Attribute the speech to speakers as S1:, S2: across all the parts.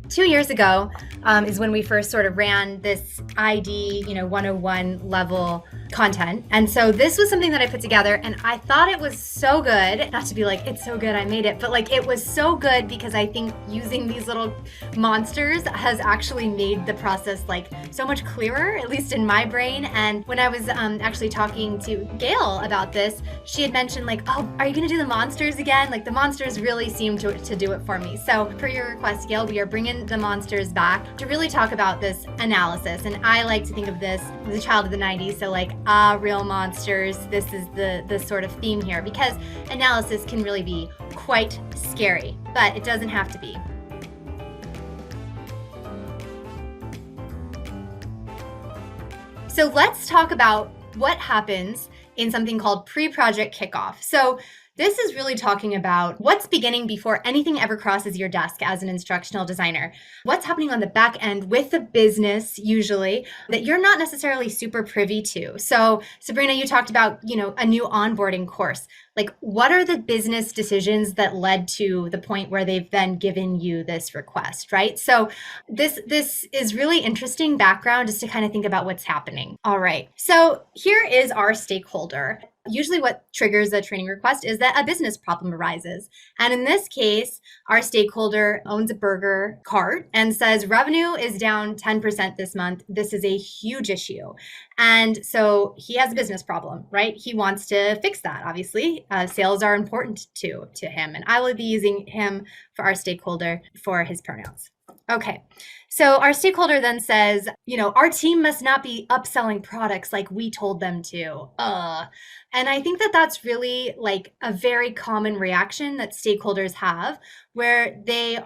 S1: 2 years ago is when we first sort of ran this ID, 101 level content. And so this was something that I put together and I thought it was so good, not to be like, it's so good, I made it, but like it was so good because I think using these little monsters has actually made the process like so much clearer, at least in my brain. And when I was actually talking to Gail about this, she had mentioned like, oh, are you gonna do the monsters again? Like the monsters really seem to do it for me. So per your request, Gail, we are bringing the monsters back to really talk about this analysis. And I like to think of this as a child of the 90s. So like, real monsters, this is the sort of theme here, because analysis can really be quite scary, but it doesn't have to be. So let's talk about what happens in something called pre-project kickoff. So this is really talking about what's beginning before anything ever crosses your desk as an instructional designer. What's happening on the back end with the business, usually, that you're not necessarily super privy to. So Sabrina, you talked about, a new onboarding course. Like, what are the business decisions that led to the point where they've then given you this request, right? So this is really interesting background just to kind of think about what's happening. All right, so here is our stakeholder. Usually what triggers a training request is that a business problem arises. And in this case, our stakeholder owns a burger cart and says revenue is down 10% this month. This is a huge issue. And so he has a business problem, right? He wants to fix that, obviously. Sales are important to him. And I will be using him for our stakeholder for his pronouns. Okay, so our stakeholder then says, our team must not be upselling products like we told them to. And I think that that's really like a very common reaction that stakeholders have, where they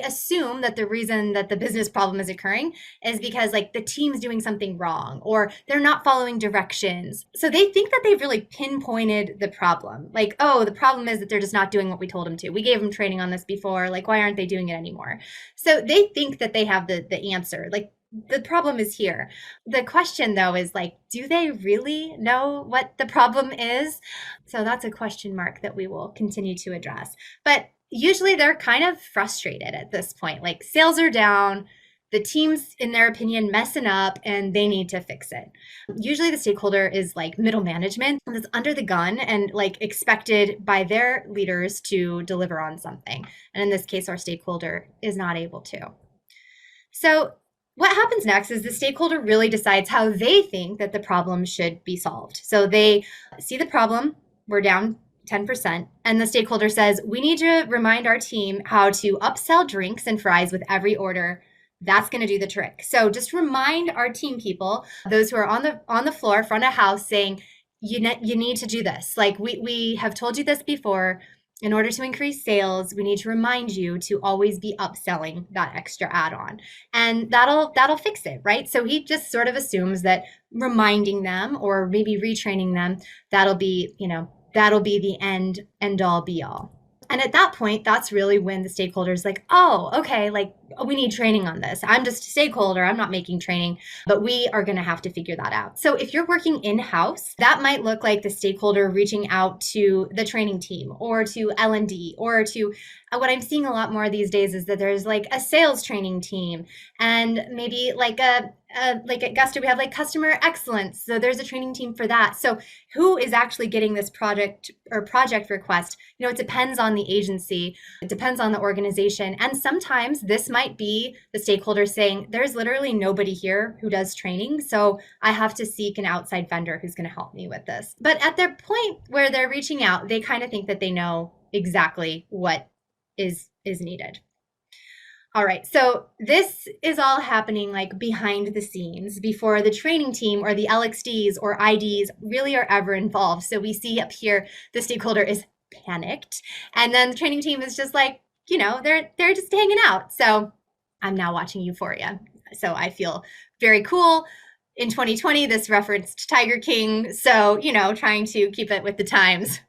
S1: assume that the reason that the business problem is occurring is because like the team's doing something wrong or they're not following directions. So they think that they've really pinpointed the problem. Like, oh, the problem is that they're just not doing what we told them to. We gave them training on this before. Like, why aren't they doing it anymore? So they think that they have the answer. Like, the problem is here. The question though is like, do they really know what the problem is? So that's a question mark that we will continue to address. But usually they're kind of frustrated at this point. Like, sales are down, the team's, in their opinion, messing up and they need to fix it. Usually the stakeholder is like middle management that's under the gun and like expected by their leaders to deliver on something. And in this case, our stakeholder is not able to. So what happens next is the stakeholder really decides how they think that the problem should be solved. So they see the problem, we're down 10%, and the stakeholder says, we need to remind our team how to upsell drinks and fries with every order. That's going to do the trick. So just remind our team people, those who are on the floor, front of house, saying, you need to do this. Like we have told you this before. In order to increase sales, we need to remind you to always be upselling that extra add-on. And that'll fix it, right? So he just sort of assumes that reminding them or maybe retraining them, that'll be the end all be all. And at that point, that's really when the stakeholder's like, oh, okay, like we need training on this. I'm just a stakeholder. I'm not making training, but we are going to have to figure that out. So if you're working in-house, that might look like the stakeholder reaching out to the training team or to L&D or to what I'm seeing a lot more these days is that there's like a sales training team and maybe like like at Gusto, we have like customer excellence. So there's a training team for that. So who is actually getting this project request? It depends on the agency. It depends on the organization. And sometimes this might be the stakeholder saying, there's literally nobody here who does training. So I have to seek an outside vendor who's going to help me with this. But at their point where they're reaching out, they kind of think that they know exactly what is needed. All right, so this is all happening like behind the scenes before the training team or the LXDs or IDs really are ever involved. So we see up here, the stakeholder is panicked. And then the training team is just like, they're just hanging out. So I'm now watching Euphoria. So I feel very cool. In 2020, this referenced Tiger King. So, trying to keep it with the times.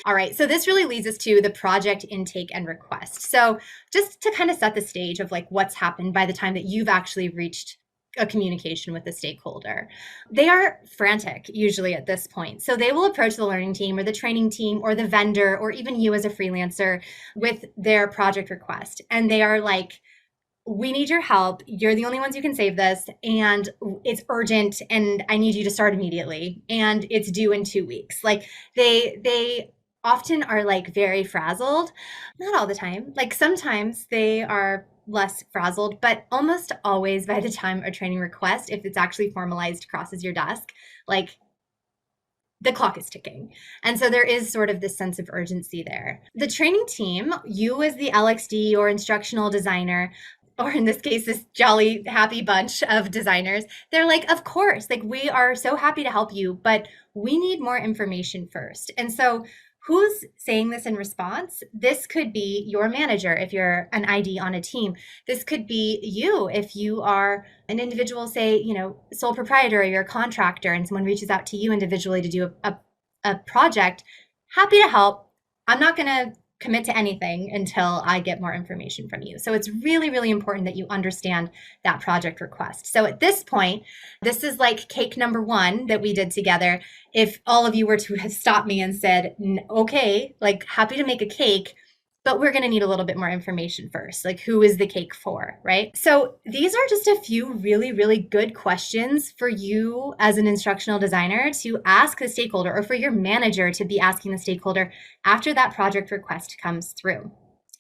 S1: All right, so this really leads us to the project intake and request. So just to kind of set the stage of like what's happened by the time that you've actually reached a communication with the stakeholder. They are frantic usually at this point. So they will approach the learning team or the training team or the vendor or even you as a freelancer with their project request. And they are like we need your help. You're the only ones who can save this, and it's urgent, and I need you to start immediately, and it's due in 2 weeks. Like they often are like very frazzled. Not all the time. Like sometimes they are less frazzled, but almost always by the time a training request, if it's actually formalized, crosses your desk, like the clock is ticking. And so there is sort of this sense of urgency there. The training team, you as the LXD or instructional designer, or in this case, this jolly, happy bunch of designers, they're like, of course, like we are so happy to help you, but we need more information first. And so who's saying this in response? This could be your manager if you're an ID on a team. This could be you if you are an individual, say, sole proprietor or you're a contractor and someone reaches out to you individually to do a project. Happy to help. I'm not going to commit to anything until I get more information from you. So it's really, really important that you understand that project request. So at this point, this is like cake number one that we did together. If all of you were to have stopped me and said, okay, like happy to make a cake, but we're going to need a little bit more information first. Like, who is the cake for, right? So these are just a few really, really good questions for you as an instructional designer to ask the stakeholder, or for your manager to be asking the stakeholder after that project request comes through.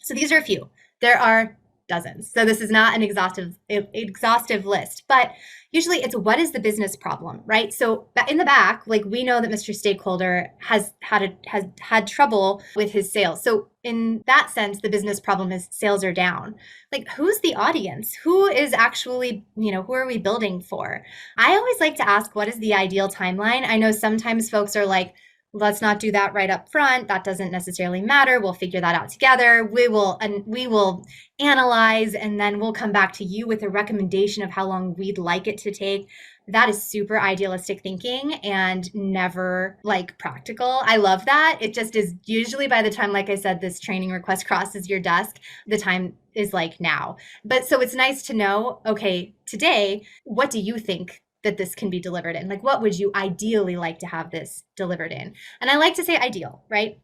S1: So these are a few. There are dozens. So this is not an exhaustive list, but usually it's what is the business problem, right? So in the back, like we know that Mr. Stakeholder has had trouble with his sales. So in that sense, the business problem is sales are down. Like, who's the audience? Who is actually, who are we building for? I always like to ask, what is the ideal timeline? I know sometimes folks are like, let's not do that right up front. That doesn't necessarily matter. We'll figure that out together. We will analyze, and then we'll come back to you with a recommendation of how long we'd like it to take. That is super idealistic thinking and never like practical. I love that. It just is usually by the time, like I said, this training request crosses your desk, the time is like now. But so it's nice to know, okay, today, what do you think that this can be delivered in? Like, what would you ideally like to have this delivered in? And I like to say ideal, right?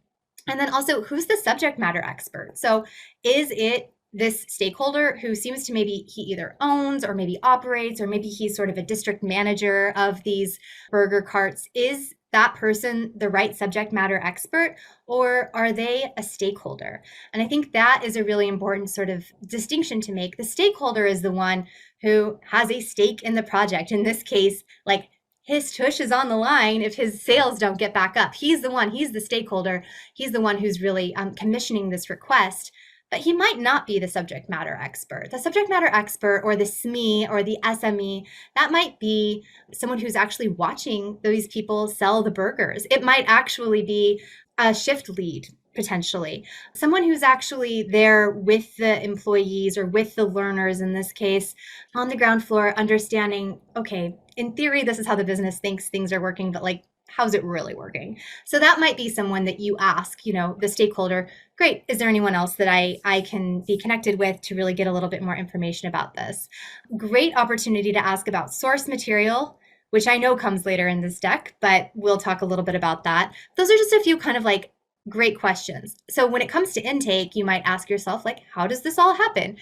S1: And then also, who's the subject matter expert? So is it this stakeholder who seems to maybe he either owns or maybe operates, or maybe he's sort of a district manager of these burger carts? Is that person the right subject matter expert, or are they a stakeholder? And I think that is a really important sort of distinction to make. The stakeholder is the one who has a stake in the project. In this case, like his tush is on the line if his sales don't get back up. He's the stakeholder. He's the one who's really commissioning this request. But he might not be the subject matter expert. The subject matter expert, or the SME or the SME, that might be someone who's actually watching those people sell the burgers. It might actually be a shift lead, potentially. Someone who's actually there with the employees or with the learners, in this case, on the ground floor, understanding, okay, in theory, this is how the business thinks things are working, but like, how's it really working? So that might be someone that you ask, the stakeholder, great, is there anyone else that I can be connected with to really get a little bit more information about this? Great opportunity to ask about source material, which I know comes later in this deck, but we'll talk a little bit about that. Those are just a few kind of like great questions. So when it comes to intake, you might ask yourself, like, how does this all happen?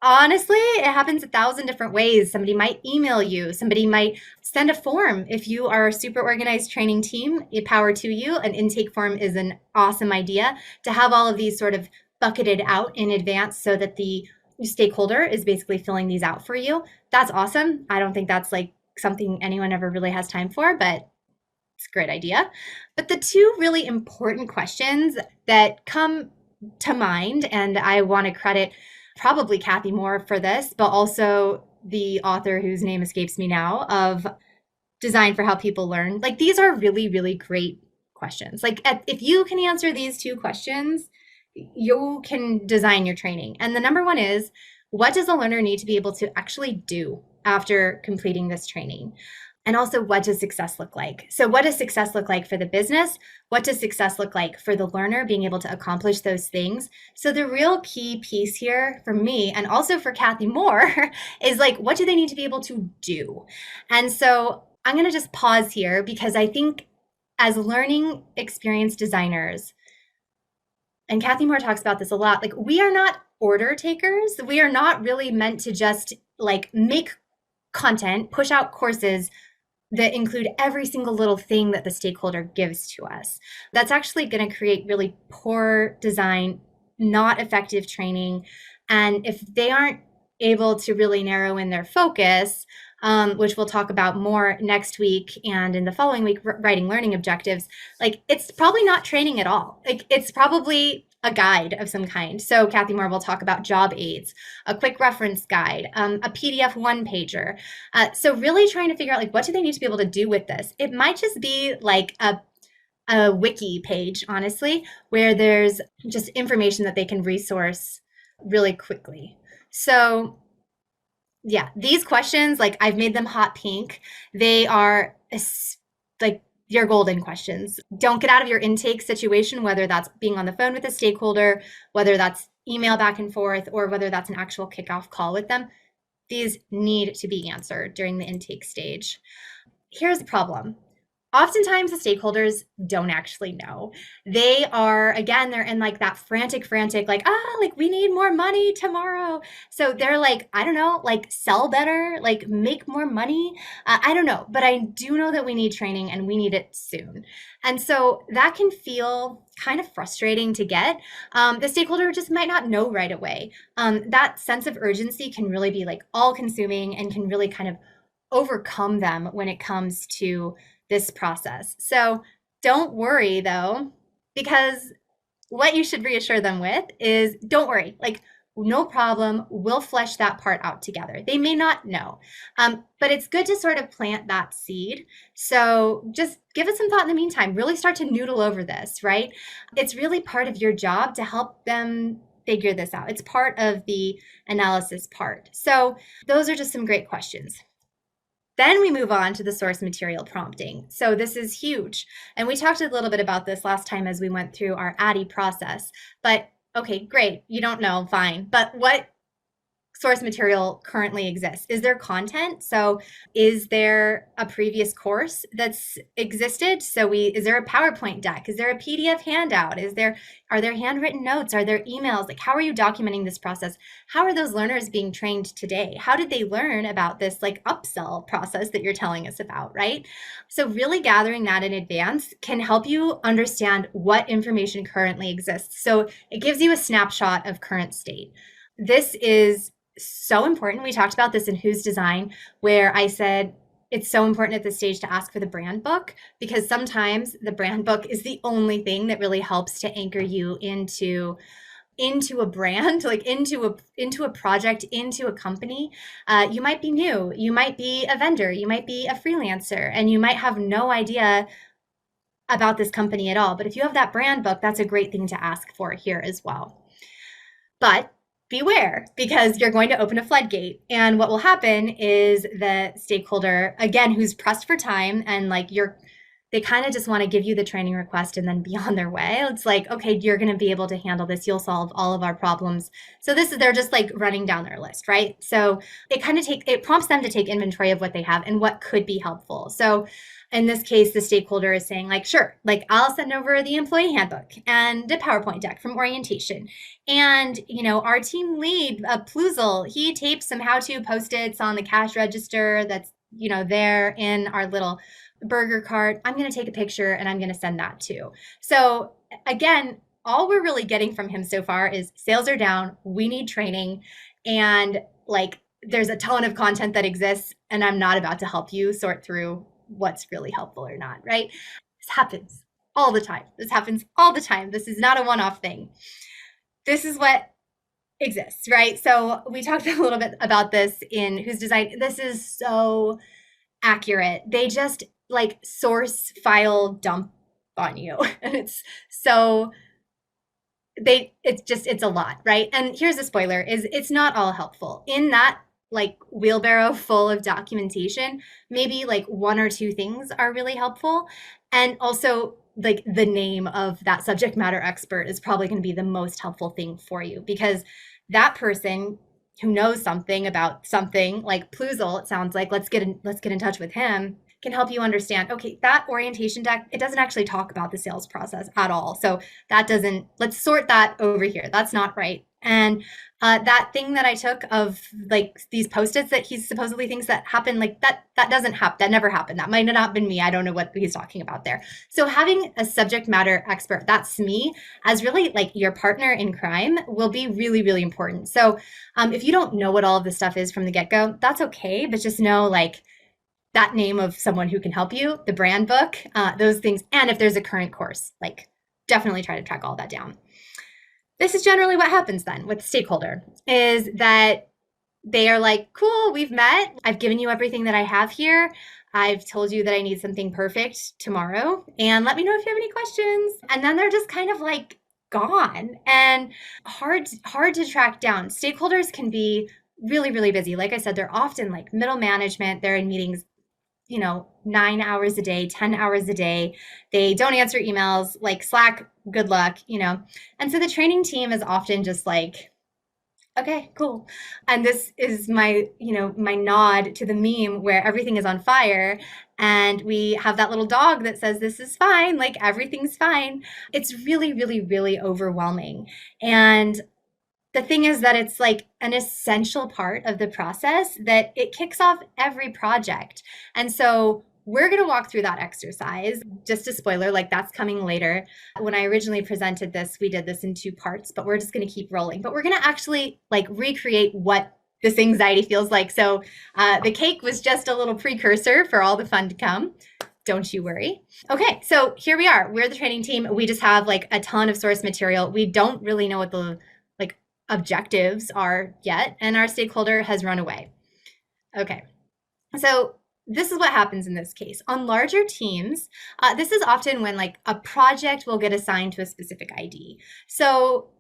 S1: Honestly, it happens 1,000 different ways. Somebody might email you. Somebody might send a form. If you are a super organized training team, power to you. An intake form is an awesome idea to have all of these sort of bucketed out in advance so that the stakeholder is basically filling these out for you. That's awesome. I don't think that's like something anyone ever really has time for, but it's a great idea. But the two really important questions that come to mind, and I want to credit probably Kathy Moore for this, but also the author whose name escapes me now, of Design for How People Learn. Like, these are really, really great questions. Like, if you can answer these two questions, you can design your training. And the number one is, what does a learner need to be able to actually do after completing this training? And also, what does success look like? So what does success look like for the business? What does success look like for the learner being able to accomplish those things? So the real key piece here for me, and also for Kathy Moore, is like, what do they need to be able to do? And so I'm going to just pause here, because I think as learning experience designers, and Kathy Moore talks about this a lot, like we are not order takers. We are not really meant to just like make content, push out courses that include every single little thing that the stakeholder gives to us. That's actually going to create really poor design, not effective training. And if they aren't able to really narrow in their focus, which we'll talk about more next week and in the following week, writing learning objectives, like it's probably not training at all. Like it's probably a guide of some kind. So Kathy Moore will talk about job aids, a quick reference guide, a PDF one-pager. So really trying to figure out like what do they need to be able to do with this? It might just be like a wiki page, honestly, where there's just information that they can resource really quickly. So yeah, these questions, like I've made them hot pink. They are like your golden questions. Don't get out of your intake situation, whether that's being on the phone with a stakeholder, whether that's email back and forth, or whether that's an actual kickoff call with them. These need to be answered during the intake stage. Here's the problem. Oftentimes the stakeholders don't actually know. They are, again, they're in like that frantic, like, like we need more money tomorrow. So they're like, I don't know, like sell better, like make more money. I don't know, but I do know that we need training and we need it soon. And so that can feel kind of frustrating to get. The stakeholder just might not know right away. That sense of urgency can really be like all consuming and can really kind of overcome them when it comes to this process. So don't worry though, because what you should reassure them with is don't worry, like no problem, we'll flesh that part out together. They may not know, but it's good to sort of plant that seed. So just give it some thought in the meantime, really start to noodle over this, right? It's really part of your job to help them figure this out. It's part of the analysis part. So those are just some great questions. Then we move on to the source material prompting. So this is huge. And we talked a little bit about this last time as we went through our ADDIE process. But okay, great. You don't know, fine. But what source material currently exists? Is there content? So is there a previous course that's existed? So is there a PowerPoint deck? Is there a PDF handout? Are there handwritten notes? Are there emails? Like, how are you documenting this process? How are those learners being trained today? How did they learn about this like upsell process that you're telling us about, right? So really gathering that in advance can help you understand what information currently exists. So it gives you a snapshot of current state. This is so important. We talked about this in Who's Design, where I said it's so important at this stage to ask for the brand book, because sometimes the brand book is the only thing that really helps to anchor you into a brand, like into a project, into a company. You might be new, you might be a vendor, you might be a freelancer, and you might have no idea about this company at all. But if you have that brand book, that's a great thing to ask for here as well. But beware, because you're going to open a floodgate. And what will happen is the stakeholder, again, who's pressed for time and like they kind of just want to give you the training request and then be on their way. It's like, okay, you're going to be able to handle this. You'll solve all of our problems. So they're just like running down their list, right? So it prompts them to take inventory of what they have and what could be helpful. So in this case, the stakeholder is saying like, sure, like I'll send over the employee handbook and a PowerPoint deck from orientation. And, our team lead, Pluzal, he taped some how-to Post-its on the cash register that's, there in our little burger cart. I'm going to take a picture and I'm going to send that too. So again, all we're really getting from him so far is sales are down, we need training, and like there's a ton of content that exists, and I'm not about to help you sort through what's really helpful or not, right? This happens all the time. This is not a one-off thing. This is what exists, right? So we talked a little bit about this in Who's Design. This is so accurate. They just like source file dump on you. And it's a lot, right? And here's a spoiler, is it's not all helpful. In that like wheelbarrow full of documentation, maybe like one or two things are really helpful. And also like the name of that subject matter expert is probably going to be the most helpful thing for you, because that person who knows something about something like Pluzal, it sounds like, let's get in touch with him. can help you understand, okay, that orientation deck, it doesn't actually talk about the sales process at all. So let's sort that over here. That's not right. And that thing that I took of like these post-its that he supposedly thinks that happened, like that doesn't happen. That never happened. That might have not been me. I don't know what he's talking about there. So having a subject matter expert, that's me, as really like your partner in crime will be really, really important. So if you don't know what all of this stuff is from the get-go, that's okay. But just know like that name of someone who can help you, the brand book, those things. And if there's a current course, like definitely try to track all that down. This is generally what happens then with the stakeholder, is that they are like, cool, we've met. I've given you everything that I have here. I've told you that I need something perfect tomorrow, and let me know if you have any questions. And then they're just kind of like gone and hard to track down. Stakeholders can be really, really busy. Like I said, they're often like middle management. They're in meetings 9 hours a day, 10 hours a day. They don't answer emails, like Slack, good luck, And so the training team is often just like, okay, cool. And this is my nod to the meme where everything is on fire and we have that little dog that says, this is fine, like everything's fine. It's really, really, really overwhelming. And the thing is that it's like an essential part of the process that it kicks off every project. And so we're going to walk through that exercise. Just a spoiler, like that's coming later. When I originally presented this, we did this in 2 parts, but we're just going to keep rolling. But we're going to actually like recreate what this anxiety feels like. So the cake was just a little precursor for all the fun to come. Don't you worry. Okay, so here we are. We're the training team. We just have like a ton of source material. We don't really know what the objectives are yet, and our stakeholder has run away. Okay, so this is what happens in this case. On larger teams, this is often when like a project will get assigned to a specific ID. So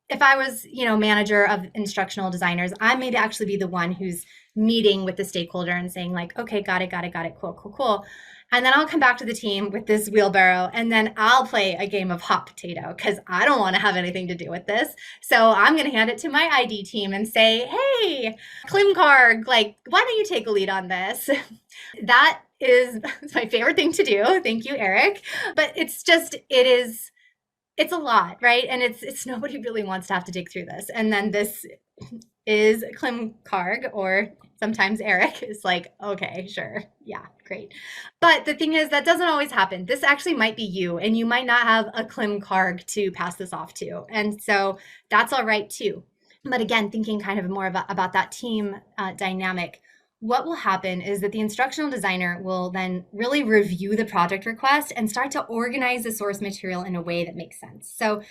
S1: if I was, manager of instructional designers, I may actually be the one who's meeting with the stakeholder and saying like, okay, got it, cool. And then I'll come back to the team with this wheelbarrow, and then I'll play a game of hot potato because I don't want to have anything to do with this. So I'm going to hand it to my ID team and say, hey, Klimkarg, like, why don't you take a lead on this? That is my favorite thing to do. Thank you, Eric. But it's a lot, right? And it's nobody really wants to have to dig through this. And then this is Klimkarg, or sometimes Eric is like, okay, sure. Yeah, great. But the thing is, that doesn't always happen. This actually might be you, and you might not have a Klimkarg to pass this off to. And so that's all right too. But again, thinking kind of more about that team dynamic, what will happen is that the instructional designer will then really review the project request and start to organize the source material in a way that makes sense. So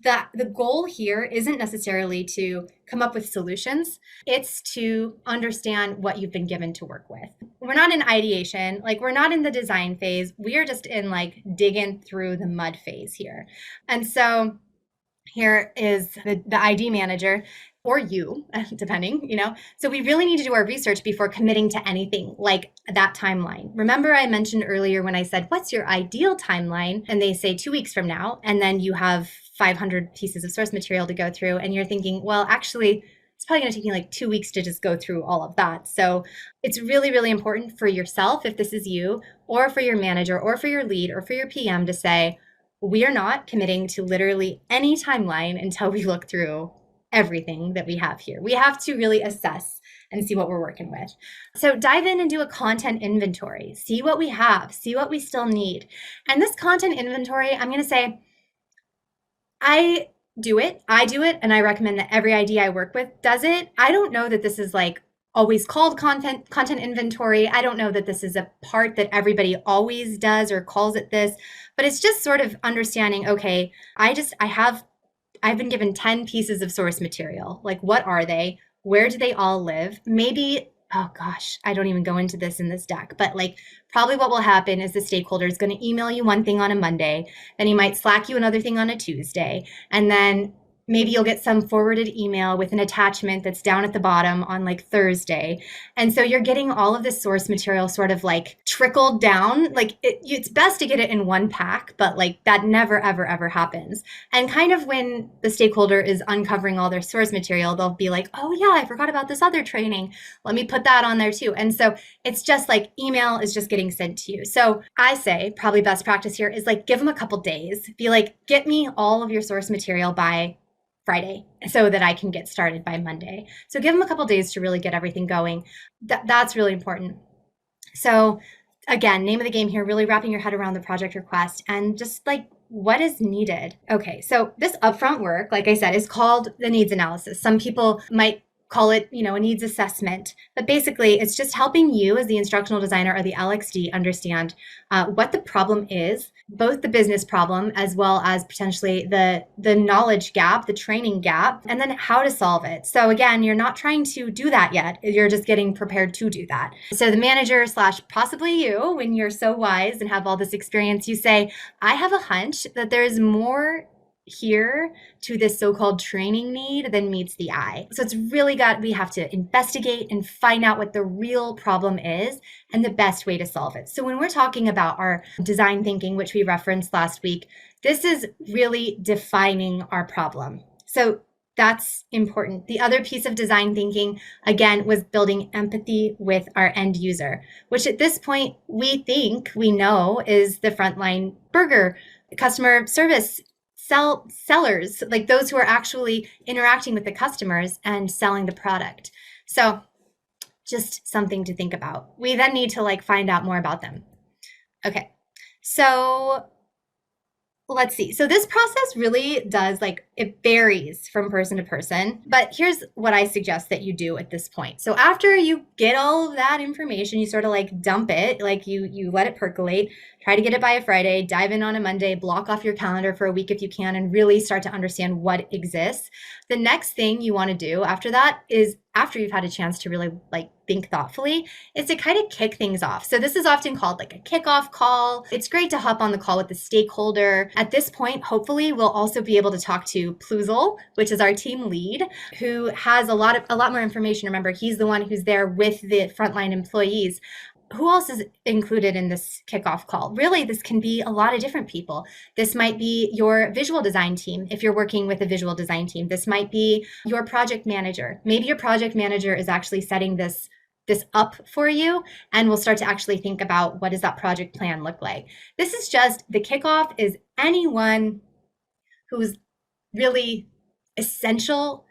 S1: the goal here isn't necessarily to come up with solutions. It's to understand what you've been given to work with. We're not in ideation, like we're not in the design phase. We are just in like digging through the mud phase here. And so here is the ID manager, or you, depending, So we really need to do our research before committing to anything like that timeline. Remember I mentioned earlier when I said, what's your ideal timeline? And they say 2 weeks from now, and then you have 500 pieces of source material to go through. And you're thinking, well, actually, it's probably going to take me like 2 weeks to just go through all of that. So it's really, really important for yourself, if this is you, or for your manager, or for your lead, or for your PM to say, we are not committing to literally any timeline until we look through everything that we have here. We have to really assess and see what we're working with. So dive in and do a content inventory. See what we have, see what we still need. And this content inventory, I'm going to say, I do it, and I recommend that every ID I work with does it. I don't know that this is like always called content inventory. I don't know that this is a part that everybody always does or calls it this, but it's just sort of understanding, okay, I've been given 10 pieces of source material. Like, what are they? Where do they all live? Maybe, oh gosh, I don't even go into this in this deck, but like probably what will happen is the stakeholder is going to email you one thing on a Monday, then he might Slack you another thing on a Tuesday, and then maybe you'll get some forwarded email with an attachment that's down at the bottom on like Thursday. And so you're getting all of this source material sort of like trickled down. Like it's best to get it in one pack, but like that never, ever, ever happens. And kind of when the stakeholder is uncovering all their source material, they'll be like, oh yeah, I forgot about this other training. Let me put that on there too. And so it's just like email is just getting sent to you. So I say probably best practice here is like give them a couple days. Be like, get me all of your source material by Friday so that I can get started by Monday. So give them a couple days to really get everything going. That's really important. So again, name of the game here, really wrapping your head around the project request and just like what is needed. Okay, so this upfront work, like I said, is called the needs analysis. Some people might call it, a needs assessment, but basically it's just helping you as the instructional designer or the LXD understand what the problem is, both the business problem as well as potentially the knowledge gap, the training gap, and then how to solve it. So again, you're not trying to do that yet. You're just getting prepared to do that. So the manager / possibly you, when you're so wise and have all this experience, you say, I have a hunch that there's more here to this so-called training need than meets the eye. So it's really we have to investigate and find out what the real problem is and the best way to solve it. So when we're talking about our design thinking, which we referenced last week, this is really defining our problem. So that's important. The other piece of design thinking, again, was building empathy with our end user, which at this point we think we know is the frontline burger, customer service, sellers, like those who are actually interacting with the customers and selling the product. So just something to think about. We then need to like find out more about them. Okay, so let's see. So this process really does it varies from person to person, but here's what I suggest that you do at this point. So after you get all of that information, you sort of dump it, you let it percolate, try to get it by a Friday, dive in on a Monday, block off your calendar for a week if you can, and really start to understand what exists. The next thing you want to do after that is, after you've had a chance to really think thoughtfully, is to kind of kick things off. So this is often called a kickoff call. It's great to hop on the call with the stakeholder. At this point, hopefully we'll also be able to talk to Pluzal, which is our team lead, who has a lot more information. Remember, he's the one who's there with the frontline employees. Who else is included in this kickoff call? Really, this can be a lot of different people. This might be your visual design team if you're working with a visual design team. This might be your project manager. Maybe your project manager is actually setting this up for you, and we'll start to actually think about what does that project plan look like. This is just, the kickoff is anyone who's really essential,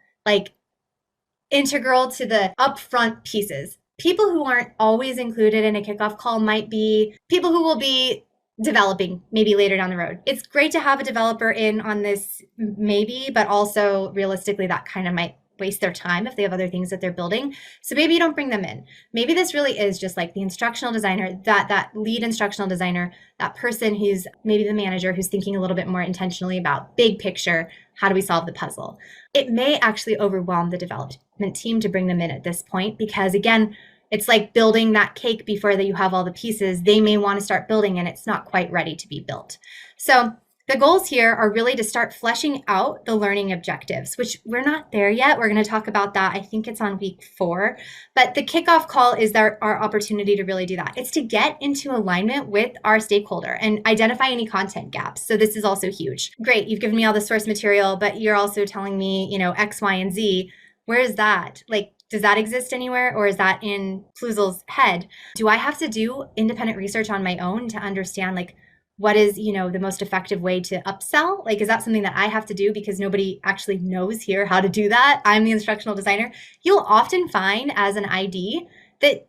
S1: integral to the upfront pieces. People who aren't always included in a kickoff call might be people who will be developing maybe later down the road. It's great to have a developer in on this maybe, but also realistically that kind of might waste their time if they have other things that they're building. So maybe you don't bring them in. Maybe this really is just the instructional designer, that lead instructional designer, that person who's maybe the manager who's thinking a little bit more intentionally about big picture, how do we solve the puzzle? It may actually overwhelm the development team to bring them in at this point, because again, it's like building that cake before that you have all the pieces. They may want to start building and it's not quite ready to be built. So the goals here are really to start fleshing out the learning objectives, which we're not there yet. We're going to talk about that. I think it's on week 4, but the kickoff call is our opportunity to really do that. It's to get into alignment with our stakeholder and identify any content gaps. So this is also huge. Great, you've given me all the source material, but you're also telling me, X, Y, and Z. Where is that? Does that exist anywhere, or is that in Pluzal's head? Do I have to do independent research on my own to understand what is, the most effective way to upsell? Is that something that I have to do because nobody actually knows here how to do that? I'm the instructional designer. You'll often find as an ID that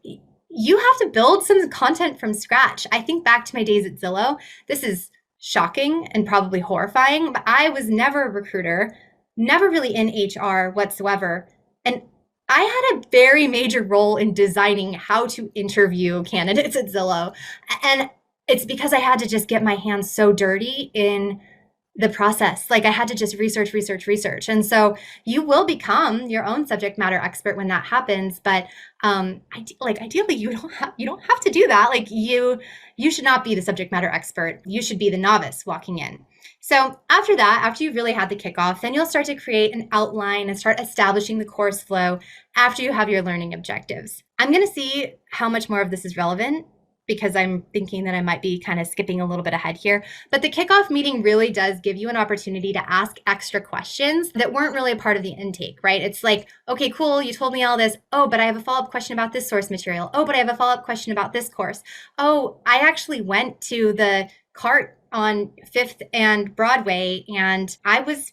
S1: you have to build some content from scratch. I think back to my days at Zillow. This is shocking and probably horrifying, but I was never a recruiter, never really in HR whatsoever. And I had a very major role in designing how to interview candidates at Zillow. And it's because I had to just get my hands so dirty in the process. I had to just research. And so you will become your own subject matter expert when that happens. But ideally, you don't have to do that. You should not be the subject matter expert. You should be the novice walking in. So after that, after you've really had the kickoff, then you'll start to create an outline and start establishing the course flow after you have your learning objectives. I'm going to see how much more of this is relevant because I'm thinking that I might be kind of skipping a little bit ahead here. But the kickoff meeting really does give you an opportunity to ask extra questions that weren't really a part of the intake, right? It's like, okay, cool, you told me all this. Oh, but I have a follow-up question about this source material. Oh, but I have a follow-up question about this course. Oh, I actually went to the cart on 5th and Broadway, and I was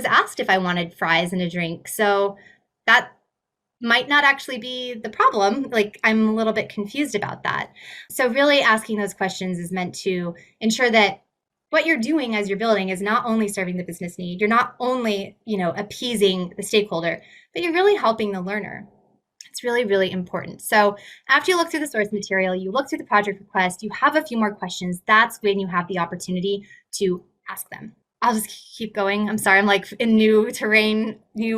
S1: asked if I wanted fries and a drink. So that might not actually be the problem. Like, I'm a little bit confused about that. So really asking those questions is meant to ensure that what you're doing as you're building is not only serving the business need, you're not only, appeasing the stakeholder, but you're really helping the learner. It's really, really important. So after you look through the source material, you look through the project request, you have a few more questions, that's when you have the opportunity to ask them. I'll just keep going. I'm sorry, I'm like in new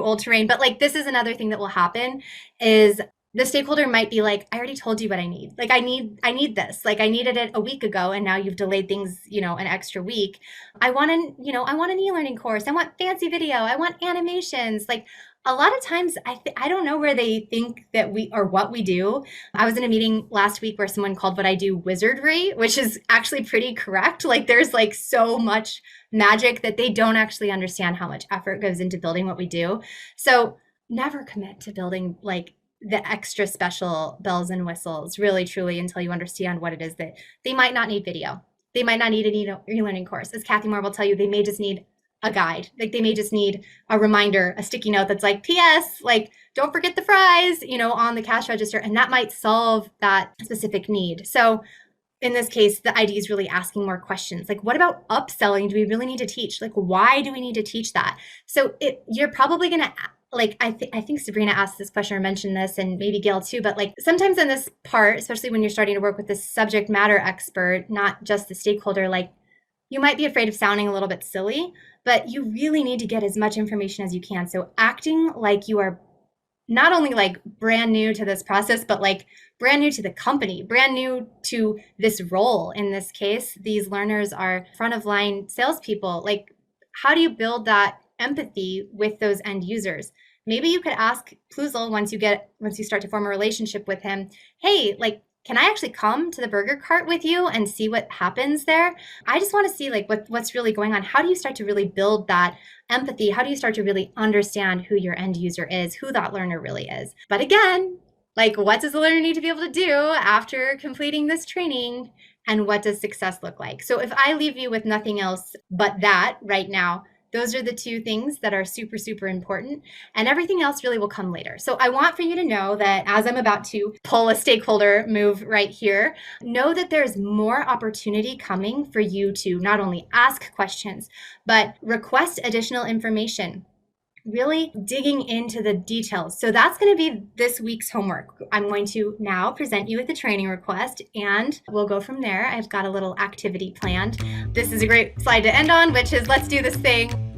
S1: old terrain, but like this is another thing that will happen is the stakeholder might be like, I already told you what I need. Like I need this. Like I needed it a week ago and now you've delayed things, an extra week. I want an e-learning course. I want fancy video. I want animations. Like a lot of times I don't know where they think that we or what we do. I was in a meeting last week where someone called what I do wizardry, which is actually pretty correct. Like there's like so much magic that they don't actually understand how much effort goes into building what we do. So never commit to building like the extra special bells and whistles really truly until you understand what it is that they might not need video. They might not need an e-learning course. As Kathy Moore will tell you, they may just need a guide. Like they may just need a reminder, a sticky note that's like, P.S., like don't forget the fries, on the cash register. And that might solve that specific need. So in this case, the ID is really asking more questions. Like, what about upselling do we really need to teach? Like, why do we need to teach that? So you're probably going to, like, I think Sabrina asked this question or mentioned this, and maybe Gail too, but like sometimes in this part, especially when you're starting to work with this subject matter expert, not just the stakeholder, like you might be afraid of sounding a little bit silly, but you really need to get as much information as you can. So acting like you are not only like brand new to this process, but like brand new to the company, brand new to this role. In this case, these learners are front of line salespeople. Like, how do you build that empathy with those end users? Maybe you could ask Ploozle once you start to form a relationship with him, hey, like, can I actually come to the burger cart with you and see what happens there? I just want to see like what's really going on. How do you start to really build that empathy? How do you start to really understand who your end user is, who that learner really is? But again, like what does the learner need to be able to do after completing this training? And what does success look like? So if I leave you with nothing else but that right now, those are the two things that are super, super important, and everything else really will come later. So I want for you to know that as I'm about to pull a stakeholder move right here, know that there's more opportunity coming for you to not only ask questions, but request additional information. Really digging into the details. So that's going to be this week's homework. I'm going to now present you with a training request and we'll go from there. I've got a little activity planned. This is a great slide to end on, which is let's do this thing.